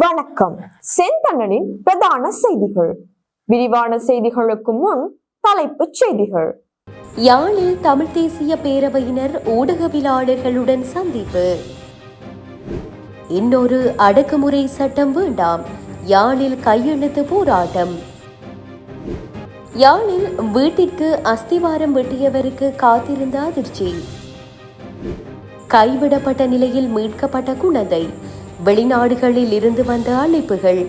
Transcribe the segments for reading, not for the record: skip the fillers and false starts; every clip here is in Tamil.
வணக்கம். செந்தணலின் பிரதான செய்திகள். விரிவான செய்திகளுக்கு முன் தலைப்புச் செய்திகள். யாழில் தமிழ் தேசிய பேரவையினர் ஊடகவியலாளர்களுடன் சந்திப்பு. இன்னொரு அடக்குமுறை சட்டம் வேண்டாம், யாழில் கையெழுத்து போராட்டம். யாழில் வீட்டிற்கு அஸ்திவாரம் வெட்டியவருக்கு காத்திருந்த அதிர்ச்சி. கைவிடப்பட்ட நிலையில் மீட்கப்பட்ட குழந்தை, வெளிநாடுகளில் இருந்து வந்த அழைப்புகள்.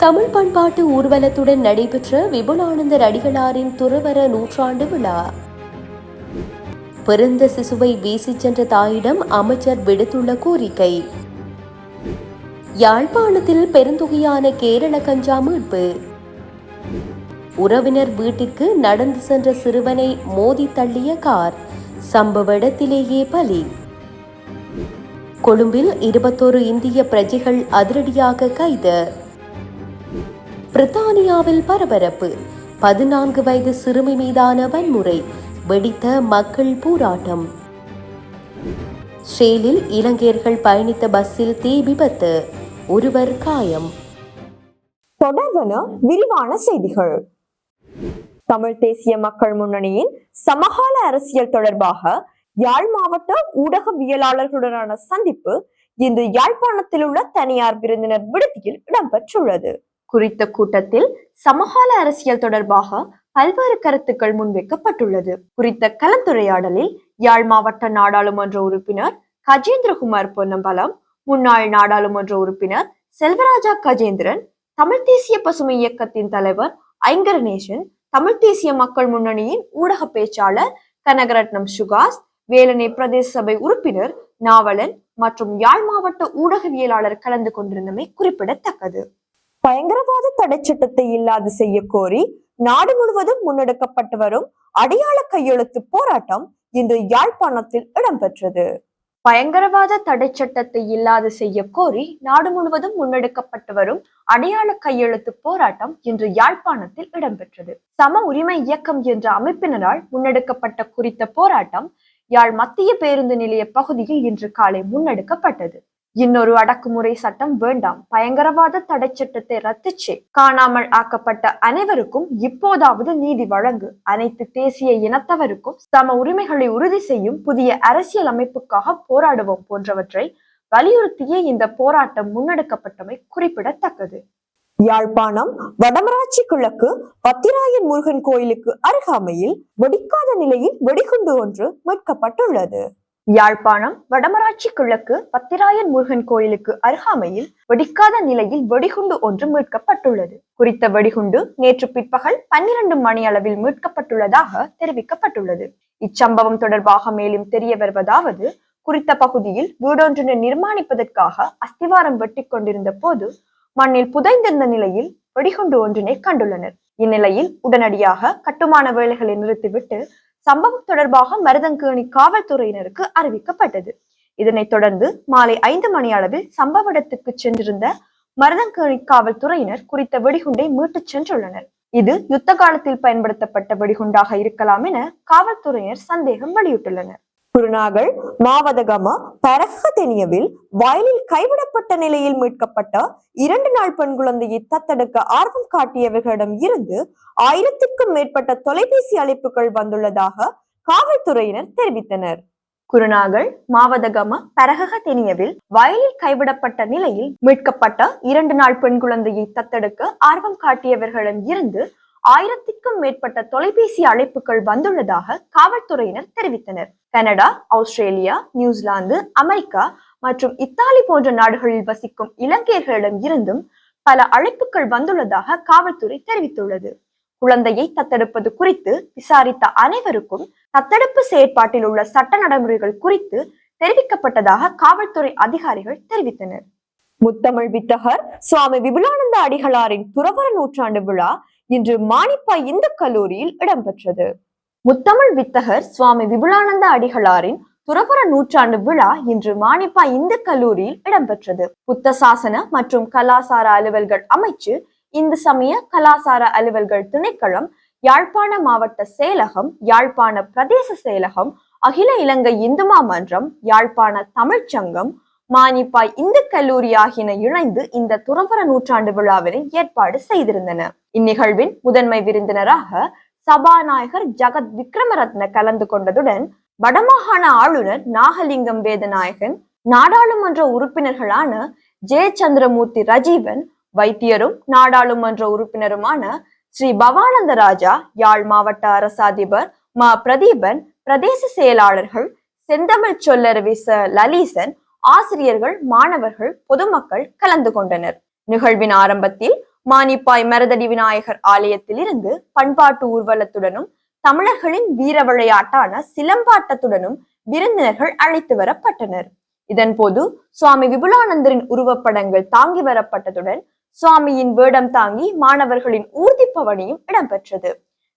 தமிழ் பண்பாட்டு ஊர்வலத்துடன் நடைபெற்ற விபுலானந்தர் அடிகளாரின் துறவற நூற்றாண்டு விழா. பிறந்த சிசுவை வீசிச் சென்ற தாயிடம் அமைச்சர் விடுத்துள்ள கோரிக்கை. யாழ்ப்பாணத்தில் பெருந்தொகையான கேரள கஞ்சா மீட்பு. உறவினர் வீட்டிற்கு நடந்து சென்ற சிறுவனை மோதி தள்ளிய கார், சம்பவ இடத்திலேயே பலி. கொழும்பில் 21 இந்திய பிரஜைகள் அதிரடியாக கைது. பிரித்தானியாவில் பரபரப்பு, 14 வயது சிறுமி மீதான வன்முறை, வெடித்த மக்கள் போராட்டம். ஸ்ரேலில் இலங்கையர்கள் பயணித்த பஸ்ஸில் தீ விபத்து, ஒருவர் காயம். தொடர்வன விரிவான செய்திகள். தமிழ் தேசிய மக்கள் முன்னணியின் சமகால அரசியல் தொடர்பாக யாழ் மாவட்ட ஊடகவியலாளர்களுடனான சந்திப்பு இன்று யாழ்ப்பாணத்தில் உள்ள தனியார் விருந்தினர் விடுதியில் இடம்பெற்றுள்ளது. குறித்த கூட்டத்தில் சமகால அரசியல் தொடர்பாக பல்வேறு கருத்துக்கள் முன்வைக்கப்பட்டுள்ளது. குறித்த கலந்துரையாடலில் யாழ் மாவட்ட நாடாளுமன்ற உறுப்பினர் கஜேந்திரகுமார் பொன்னம்பலம், முன்னாள் நாடாளுமன்ற உறுப்பினர் செல்வராஜா கஜேந்திரன், தமிழ் தேசிய பசுமை இயக்கத்தின் தலைவர் ஐங்கரநேசன், தமிழ் தேசிய மக்கள் முன்னணியின் ஊடக பேச்சாளர் கனகரட்னம் சுகாஸ், வேலனை பிரதேச சபை உறுப்பினர் நாவலன் மற்றும் யாழ் மாவட்ட ஊடகவியலாளர் கலந்து கொண்டிருந்தமை குறிப்பிடத்தக்கது. பயங்கரவாத தடை சட்டத்தை இல்லாது செய்ய கோரி நாடு முழுவதும் முன்னெடுக்கப்பட்டு வரும் அடையாள கையெழுத்து போராட்டம் இன்று யாழ்ப்பாணத்தில் இடம்பெற்றது. பயங்கரவாத தடை சட்டத்தை இல்லாது செய்ய கோரி நாடு முழுவதும் முன்னெடுக்கப்பட்டு வரும் அடையாள கையெழுத்து போராட்டம் இன்று யாழ்ப்பாணத்தில் இடம்பெற்றது. சம உரிமை இயக்கம் என்ற அமைப்பினரால் முன்னெடுக்கப்பட்ட குறித்த போராட்டம் யாழ் மத்திய பேருந்து நிலைய பகுதியில் இன்று காலை முன்னெடுக்கப்பட்டது. இன்னொரு அடக்குமுறை சட்டம் வேண்டாம், பயங்கரவாத தடை சட்டத்தை ரத்து செய், காணாமல் ஆக்கப்பட்ட அனைவருக்கும் இப்போதாவது நீதி வழங்கு, அனைத்து தேசிய இனத்தவருக்கும் சம உரிமைகளை உறுதி செய்யும் புதிய அரசியல் அமைப்புக்காக போராடுவோம் போன்றவற்றை வலியுறுத்தியே இந்த போராட்டம் முன்னெடுக்கப்பட்டமை குறிப்பிடத்தக்கது. யாழ்ப்பாணம் வடமராட்சி கிழக்கு பத்திராயன் முருகன் கோயிலுக்கு அருகாமையில் வெடிக்காத நிலையில் வெடிகுண்டு ஒன்று மீட்கப்பட்டுள்ளது. யாழ்ப்பாணம் வடமராட்சி கிழக்கு பத்திராயன் முருகன் கோயிலுக்கு அருகாமையில் வெடிக்காத நிலையில் வெடிகுண்டு ஒன்று மீட்கப்பட்டுள்ளது. குறித்த வெடிகுண்டு நேற்று பிற்பகல் 12 மணி அளவில் மீட்கப்பட்டுள்ளதாக தெரிவிக்கப்பட்டுள்ளது. இச்சம்பவம் தொடர்பாக மேலும் தெரிய வருவதாவது, குறித்த பகுதியில் வீடொன்றினை நிர்மாணிப்பதற்காக அஸ்திவாரம் வெட்டி கொண்டிருந்த போது மண்ணில் புதைந்திருந்த நிலையில் வெடிகுண்டு ஒன்றினை கண்டுள்ளனர். இந்நிலையில் உடனடியாக கட்டுமான வேலைகளை நிறுத்திவிட்டு சம்பவம் தொடர்பாக மருதங்கேணி காவல்துறையினருக்கு அறிவிக்கப்பட்டது. இதனைத் தொடர்ந்து மாலை 5 மணி அளவில் சம்பவ இடத்துக்கு சென்றிருந்த மருதங்கேணி காவல்துறையினர் குறித்த வெடிகுண்டை மீட்டுச் சென்றுள்ளனர். இது யுத்த காலத்தில் பயன்படுத்தப்பட்ட வெடிகுண்டாக இருக்கலாம் என காவல்துறையினர் சந்தேகம் வெளியிட்டுள்ளனர். குருநாகல் மாவதகம பரகதெனியவில் வயலில் கைவிடப்பட்ட நிலையில் மீட்கப்பட்ட 2 நாள் பெண் குழந்தையை தத்தெடுக்க ஆர்வம் காட்டியவர்களிடம் இருந்து 1000க்கும் மேற்பட்ட தொலைபேசி அழைப்புகள் வந்துள்ளதாக காவல்துறையினர் தெரிவித்தனர். குருநாகல் மாவதகம பரகதெனியவில் வயலில் கைவிடப்பட்ட நிலையில் மீட்கப்பட்ட 2 நாள் பெண் குழந்தையை தத்தெடுக்க ஆர்வம் காட்டியவர்களிடம் இருந்து 1000க்கும் மேற்பட்ட தொலைபேசி அழைப்புகள் வந்துள்ளதாக காவல்துறையினர் தெரிவித்தனர். கனடா, ஆஸ்திரேலியா, நியூசிலாந்து, அமெரிக்கா மற்றும் இத்தாலி போன்ற நாடுகளில் வசிக்கும் இலங்கையர்களிடம் இருந்தும் பல அழைப்புகள் வந்துள்ளதாக காவல்துறை தெரிவித்துள்ளது. குழந்தையை தத்தெடுப்பது குறித்து விசாரித்த அனைவருக்கும் தத்தெடுப்பு செயற்பாட்டில் உள்ள சட்ட நடைமுறைகள் குறித்து தெரிவிக்கப்பட்டதாக காவல்துறை அதிகாரிகள் தெரிவித்தனர். முத்தமிழ் வித்தகர் சுவாமி விபுலானந்த அடிகளாரின் துறவற நூற்றாண்டு விழா இன்று மானிப்பா இந்து கல்லூரியில் இடம்பெற்றது. முத்தமிழ் வித்தகர் சுவாமி விபுலானந்த அடிகளாரின் துறவற நூற்றாண்டு விழா இன்று மானிப்பா இந்து கல்லூரியில் இடம்பெற்றது. புத்த சாசன மற்றும் கலாசார அலுவல்கள் அமைச்சு, இந்து சமய கலாசார அலுவல்கள் திணைக்களம், யாழ்ப்பாண மாவட்ட செயலகம், யாழ்ப்பாண பிரதேச செயலகம், அகில இலங்கை இந்து மாமன்றம், யாழ்ப்பாண தமிழ்ச்சங்கம், மானிப்பாய் இந்து கல்லூரி ஆகியன இணைந்து இந்த துறவற நூற்றாண்டு விழாவினை ஏற்பாடு செய்திருந்தன. இந்நிகழ்வின் முதன்மை விருந்தினராக சபாநாயகர் ஜகத் விக்ரமரத்ன கலந்து கொண்டதுடன் வடமாகாண ஆளுநர் நாகலிங்கம் வேதநாயகன், நாடாளுமன்ற உறுப்பினர்களான ஜெயச்சந்திரமூர்த்தி ரஜீவன், வைத்தியரும் நாடாளுமன்ற உறுப்பினருமான ஸ்ரீ பவானந்த ராஜா, யாழ் மாவட்ட அரசாதிபர் மா பிரதீபன், பிரதேச செயலாளர்கள் செந்தமிழ் சொல்லரவி ச லலீசன், ஆசிரியர்கள், மாணவர்கள், பொதுமக்கள் கலந்து கொண்டனர். நிகழ்வின் ஆரம்பத்தில் மானிப்பாய் மருதடி விநாயகர் ஆலயத்தில் இருந்து பண்பாட்டு ஊர்வலத்துடனும் தமிழர்களின் வீர விளையாட்டான சிலம்பாட்டத்துடனும் விருந்தினர்கள் அழைத்து வரப்பட்டனர். இதன் போது சுவாமி விபுலானந்தரின் உருவப்படங்கள் தாங்கி வரப்பட்டதுடன் சுவாமியின் வேடம் தாங்கி மாணவர்களின் ஊர்தி பவனியும் இடம்பெற்றது.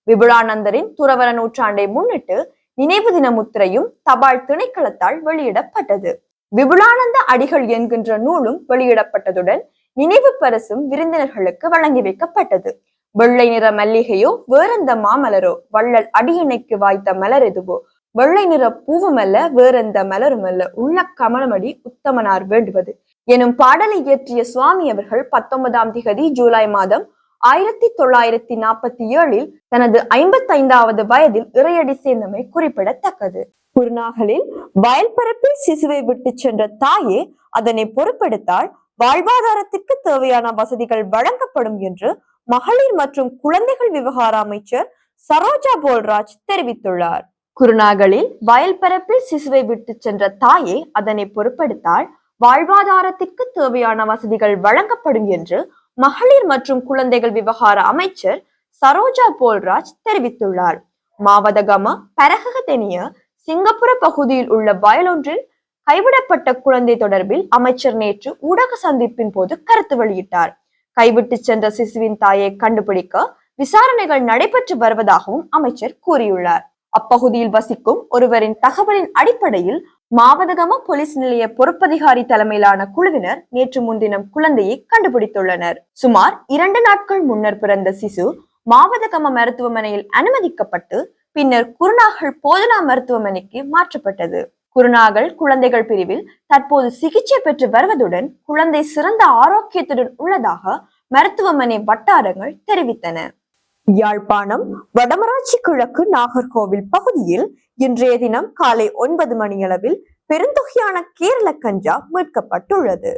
விபுலானந்தரின் துறவற நூற்றாண்டை முன்னிட்டு நினைவு தின முத்திரையும் தபால் திணைக்களத்தால் வெளியிடப்பட்டது. விபுலானந்த அடிகள் என்கின்ற நூலும் வெளியிடப்பட்டதுடன் நினைவு பரிசும் விருந்தினர்களுக்கு வழங்கி வைக்கப்பட்டது. வெள்ளை நிற மல்லிகையோ வேறெந்த மாமலரோ, வள்ளல் அடியணைக்கு வாய்த்த மலர் எதுவோ, வெள்ளை நிற பூவுமல்ல வேறெந்த மலருமல்ல, உள்ள கமலமடி உத்தமனார் வேண்டுவது எனும் பாடலை இயற்றிய சுவாமி அவர்கள் 19ஆம் திகதி ஜூலை மாதம் 1947 தனது 55வது வயதில் இறையடி சேர்ந்தமை குறிப்பிடத்தக்கது. குருநாகலில் வயல்பரப்பில் சிசுவை விட்டு சென்ற தாயே அதனை பொறுப்பெடுத்தால் வாழ்வாதாரத்திற்கு தேவையான வசதிகள் வழங்கப்படும் என்று மகளிர் மற்றும் குழந்தைகள் விவகார அமைச்சர் சரோஜா போல்ராஜ் தெரிவித்துள்ளார். குருநாகலில் வயல்பரப்பில் சிசுவை விட்டு சென்ற தாயே அதனை பொறுப்பெடுத்தால் வாழ்வாதாரத்திற்கு தேவையான வசதிகள் வழங்கப்படும் என்று மகளிர் மற்றும் குழந்தைகள் விவகார அமைச்சர் சரோஜா போல்ராஜ் தெரிவித்துள்ளார். மாவதகம பரகதெனிய சிங்கப்புர பகுதியில் உள்ள வயலொன்றில் கைவிடப்பட்ட குழந்தை தொடர்பில் அமைச்சர் நேற்று ஊடக சந்திப்பின் போது கருத்து வெளியிட்டார். கைவிட்டு சென்ற சிசுவின் தாயை கண்டுபிடிக்க விசாரணைகள் நடைபெற்று வருவதாகவும் அமைச்சர் கூறியுள்ளார். அப்பகுதியில் வசிக்கும் ஒருவரின் தகவலின் அடிப்படையில் மாவதகம போலீஸ் நிலைய பொறுப்பதிகாரி தலைமையிலான குழுவினர் நேற்று முன்தினம் குழந்தையை கண்டுபிடித்துள்ளனர். சுமார் 2 நாட்கள் முன்னர் பிறந்த சிசு மாவதகம மருத்துவமனையில் அனுமதிக்கப்பட்டு பின்னர் குருநாகல் போதனா மருத்துவமனைக்கு மாற்றப்பட்டது. குருநாகல் குழந்தைகள் பிரிவில் தற்போது சிகிச்சை பெற்று வருவதுடன் குழந்தை சிறந்த ஆரோக்கியத்துடன் உள்ளதாக மருத்துவமனை வட்டாரங்கள் தெரிவித்தன. யாழ்ப்பாணம் வடமராட்சி கிழக்கு நாகர்கோவில் பகுதியில் இன்றைய தினம் காலை 9 மணியளவில் பெருந்தொகையான கேரள கஞ்சா மீட்கப்பட்டுள்ளது.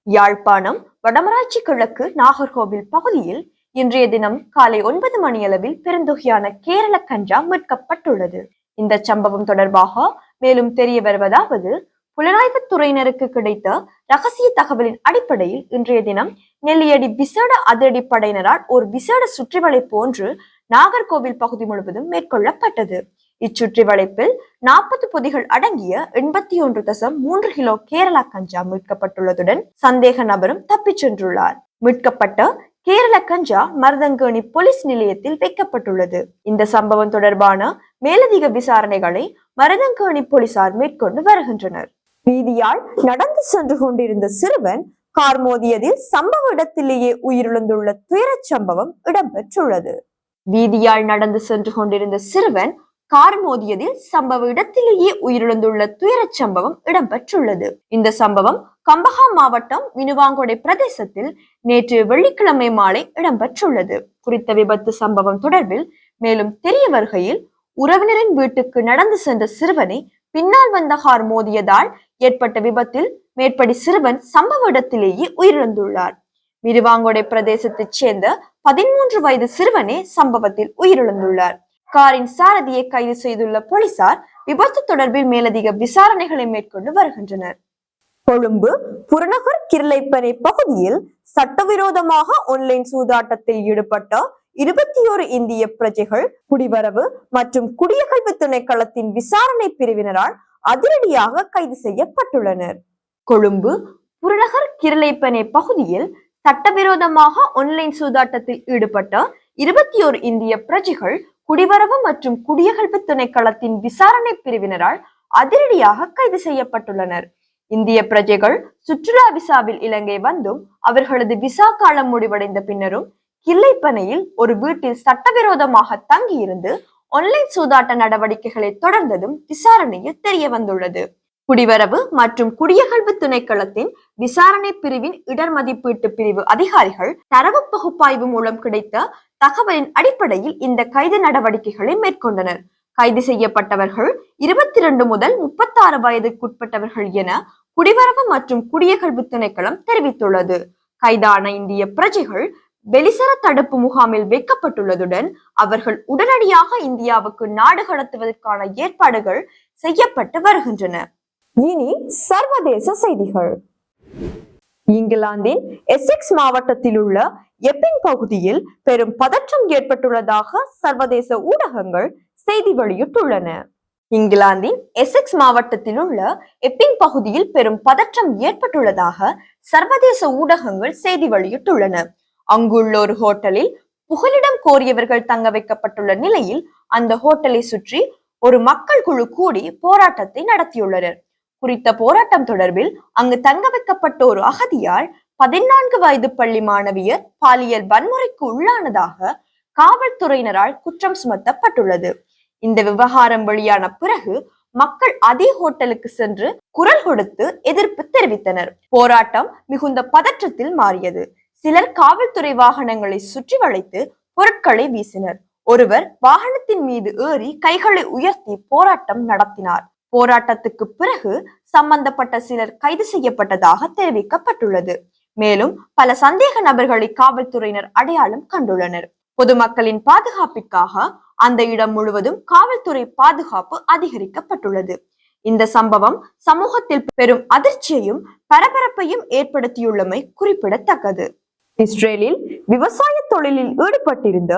யாழ்ப்பாணம் வடமராட்சி கிழக்கு நாகர்கோவில் பகுதியில் இன்றைய தினம் காலை 9 மணியளவில் பெருந்தொகையான கேரள கஞ்சா மீட்கப்பட்டுள்ளது. இந்த சம்பவம் தொடர்பாக மேலும் தெரிய வருவதாவது, புலனாய்வுத்துறையினருக்கு கிடைத்த ரகசிய தகவலின் அடிப்படையில் இன்றைய தினம் நெல்லியடி விசேட அதிரடி படையினரால் ஒரு விசேட சுற்றிவளைப்பு ஒன்று நாகர்கோவில் பகுதி முழுவதும் மேற்கொள்ளப்பட்டது. இச்சுற்றிவளைப்பில் 40 பொதிகள் அடங்கிய 81.3 கிலோ கேரளா கஞ்சா மீட்கப்பட்டுள்ளதுடன் சந்தேக நபரும் தப்பிச் சென்றுள்ளார். மீட்கப்பட்ட கேரள கஞ்சா மருதங்கேணி போலீஸ் நிலையத்தில் வைக்கப்பட்டுள்ளது. இந்த சம்பவம் தொடர்பான மேலதிக விசாரணைகளை மருதங்கேணி போலீசார் மேற்கொண்டு வருகின்றனர். வீதியால் நடந்து சென்று கொண்டிருந்த சிறுவன் கார் மோதியதில் சம்பவ இடத்திலேயே உயிரிழந்துள்ள துயரச் சம்பவம் இடம்பெற்றுள்ளது. வீதியால் நடந்து சென்று கொண்டிருந்த சிறுவன் கார் மோதியதில் சம்பவ இடத்திலேயே உயிரிழந்துள்ள துயரச் சம்பவம் இடம்பெற்றுள்ளது. இந்த சம்பவம் கம்பஹா மாவட்டம் மினுவாங்கொடை பிரதேசத்தில் நேற்று வெள்ளிக்கிழமை மாலை இடம்பெற்றுள்ளது. குறித்த விபத்து சம்பவம் தொடர்பில் மேலும் தெரிய வருகையில், உறவினரின் வீட்டுக்கு நடந்து சென்ற சிறுவனை பின்னால் வந்த கார் மோதியதால் ஏற்பட்ட விபத்தில் மேற்படி சிறுவன் சம்பவ இடத்திலேயே உயிரிழந்துள்ளார். மிருவாங்கொடை பிரதேசத்தைச் சேர்ந்த 13 வயது சிறுவனே சம்பவத்தில் உயிரிழந்துள்ளார். காரின் சாரதியை கைது செய்துள்ள போலீசார் விபத்து தொடர்பில் மேலதிக விசாரணைகளை மேற்கொண்டு வருகின்றனர். கொழும்பு புறநகர் கிர்லைப்பனை பகுதியில் சட்டவிரோதமாக ஆன்லைன் சூதாட்டத்தில் ஈடுபட்ட 21 இந்திய பிரஜைகள் குடிவரவு மற்றும் குடியகல்வு திணைக்களத்தின் விசாரணை பிரிவினரால் அதிரடியாக கைது செய்யப்பட்டுள்ளனர். கொழும்பு புறநகர் கிர்லைப்பனை பகுதியில் சட்டவிரோதமாக ஆன்லைன் சூதாட்டத்தில் ஈடுபட்ட 21 இந்திய பிரஜைகள் குடிவரவு மற்றும் குடியகல்வு திணைக்களத்தின் விசாரணை பிரிவினரால் அதிரடியாக கைது செய்யப்பட்டுள்ளனர். இந்திய பிரஜைகள் சுற்றுலா விசாவில் இலங்கை வந்தும் அவர்களது விசா காலம் முடிவடைந்த பின்னரும் கிள்ளைப்பனையில் ஒரு வீட்டில் சட்டவிரோதமாக தங்கியிருந்து ஆன்லைன் சூதாட்ட நடவடிக்கைகளை தொடர்ந்ததும் விசாரணையில் தெரிய வந்துள்ளது. குடிவரவு மற்றும் குடியகல்வு திணைக்களத்தின் விசாரணை பிரிவின் இடர் மதிப்பீட்டு பிரிவு அதிகாரிகள் தரவு பகுப்பாய்வு மூலம் கிடைத்த தகவலின் அடிப்படையில் இந்த கைது நடவடிக்கைகளை மேற்கொண்டனர். கைது செய்யப்பட்டவர்கள் 22 முதல் 36 வயதுக்குட்பட்டவர்கள் என குடிவரவு மற்றும் குடியகல்வு திணைக்களம் தெரிவித்துள்ளது. கைதான இந்திய பிரஜைகள் வெளிசர தடுப்பு முகாமில் வைக்கப்பட்டுள்ளதுடன் அவர்கள் உடனடியாக இந்தியாவுக்கு நாடு கடத்துவதற்கான ஏற்பாடுகள் செய்யப்பட்டு வருகின்றன. இனி சர்வதேச செய்திகள். இங்கிலாந்தின் எசெக்ஸ் மாவட்டத்தில் உள்ள எப்பிங் பகுதியில் பெரும் பதற்றம் ஏற்பட்டுள்ளதாக சர்வதேச ஊடகங்கள் செய்தி வெளியிட்டுள்ளன. இங்கிலாந்தின் எசெக்ஸ் மாவட்டத்தில் உள்ள எப்பிங் பகுதியில் பெரும் பதற்றம் ஏற்பட்டுள்ளதாக சர்வதேச ஊடகங்கள் செய்தி வெளியிட்டுள்ளன. அங்குள்ள ஒரு ஹோட்டலில் புகலிடம் கோரியவர்கள் தங்க வைக்கப்பட்டுள்ள நிலையில் அந்த ஹோட்டலை சுற்றி ஒரு மக்கள் குழு கூடி போராட்டத்தை நடத்தியுள்ளனர். குறித்த போராட்டம் தொடர்பில் அங்கு தங்க வைக்கப்பட்ட ஒரு அகதியால் 14 வயது பள்ளி மாணவியர் பாலியல் வன்முறைக்கு உள்ளானதாக காவல்துறையினரால் குற்றம் சுமத்தப்பட்டுள்ளது. இந்த விவகாரம் வெளியான பிறகு மக்கள் அதே ஹோட்டலுக்கு சென்று குரல் கொடுத்து எதிர்ப்பு தெரிவித்தனர். போராட்டம் மிகுந்த பதற்றத்தில் மாறியது. சிலர் காவல்துறை வாகனங்களை சுற்றி வளைத்து பொருட்களை வீசினர். ஒருவர் வாகனத்தின் மீது ஏறி கைகளை உயர்த்தி போராட்டம் நடத்தினார். போராட்டத்துக்கு பிறகு சம்பந்தப்பட்ட சிலர் கைது செய்யப்பட்டதாக தெரிவிக்கப்பட்டுள்ளது. மேலும் பல சந்தேக நபர்களை காவல்துறையினர் அடையாளம் கண்டுள்ளனர். பொதுமக்களின் பாதுகாப்பிற்காக அந்த இடம் முழுவதும் காவல்துறை பாதுகாப்பு அதிகரிக்கப்பட்டுள்ளது. இந்த சம்பவம் சமூகத்தில் பெரும் அதிர்ச்சியையும் பரபரப்பையும் ஏற்படுத்தியுள்ளமை குறிப்பிடத்தக்கது. இஸ்ரேலில் விவசாய தொழிலில் ஈடுபட்டிருந்த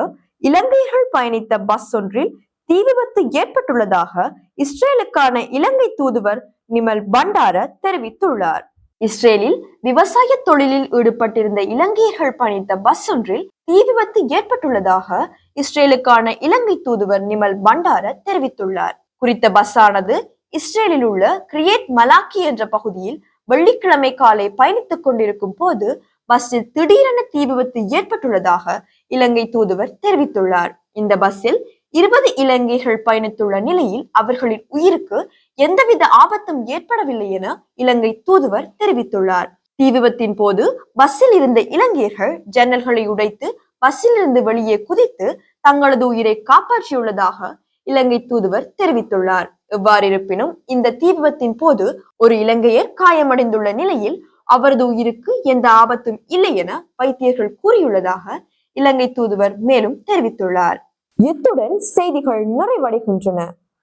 இலங்கையர்கள் பயணித்த பஸ் ஒன்றில் தீ விபத்து ஏற்பட்டுள்ளதாக இஸ்ரேலுக்கான இலங்கை தூதுவர் நிமல் பண்டார தெரிவித்துள்ளார். இஸ்ரேலில் விவசாய தொழிலில் ஈடுபட்டிருந்த இலங்கையர்கள் பயணித்த பஸ் ஒன்றில் தீ விபத்து ஏற்பட்டுள்ளதாக இஸ்ரேலுக்கான இலங்கை தூதுவர் நிமல் பண்டார தெரிவித்துள்ளார். குறித்த பஸ் ஆனது இஸ்ரேலில் உள்ள கிரியேட் மலாக்கி என்ற பகுதியில் வெள்ளிக்கிழமை காலை பயணித்துக் கொண்டிருக்கும் போது பஸ்ஸில் திடீரென தீ விபத்து ஏற்பட்டுள்ளதாக இலங்கை தூதுவர் தெரிவித்துள்ளார். இந்த பஸ்ஸில் 20 இலங்கையர்கள் பயணித்துள்ள நிலையில் அவர்களின் உயிருக்கு எந்தவித ஆபத்தும் ஏற்படவில்லை என இலங்கை தூதுவர் தெரிவித்துள்ளார். தீ விபத்தின் போது பஸ்ஸில் இருந்த இலங்கையர்கள் ஜன்னல்களை உடைத்து பஸ்ஸில் இருந்து வெளியே குதித்து தங்களது உயிரை காப்பாற்றியுள்ளதாக இலங்கை தூதுவர் தெரிவித்துள்ளார். எவ்வாறிருப்பினும் இந்த தீ விபத்தின் போது ஒரு இலங்கையர் காயமடைந்துள்ள நிலையில் அவரது உயிருக்கு எந்த ஆபத்தும் இல்லை என வைத்தியர்கள் கூறியுள்ளதாக இலங்கை தூதுவர் மேலும் தெரிவித்துள்ளார். இத்துடன் செய்திகள் நிறைவடைகின்றன.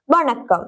வணக்கம்.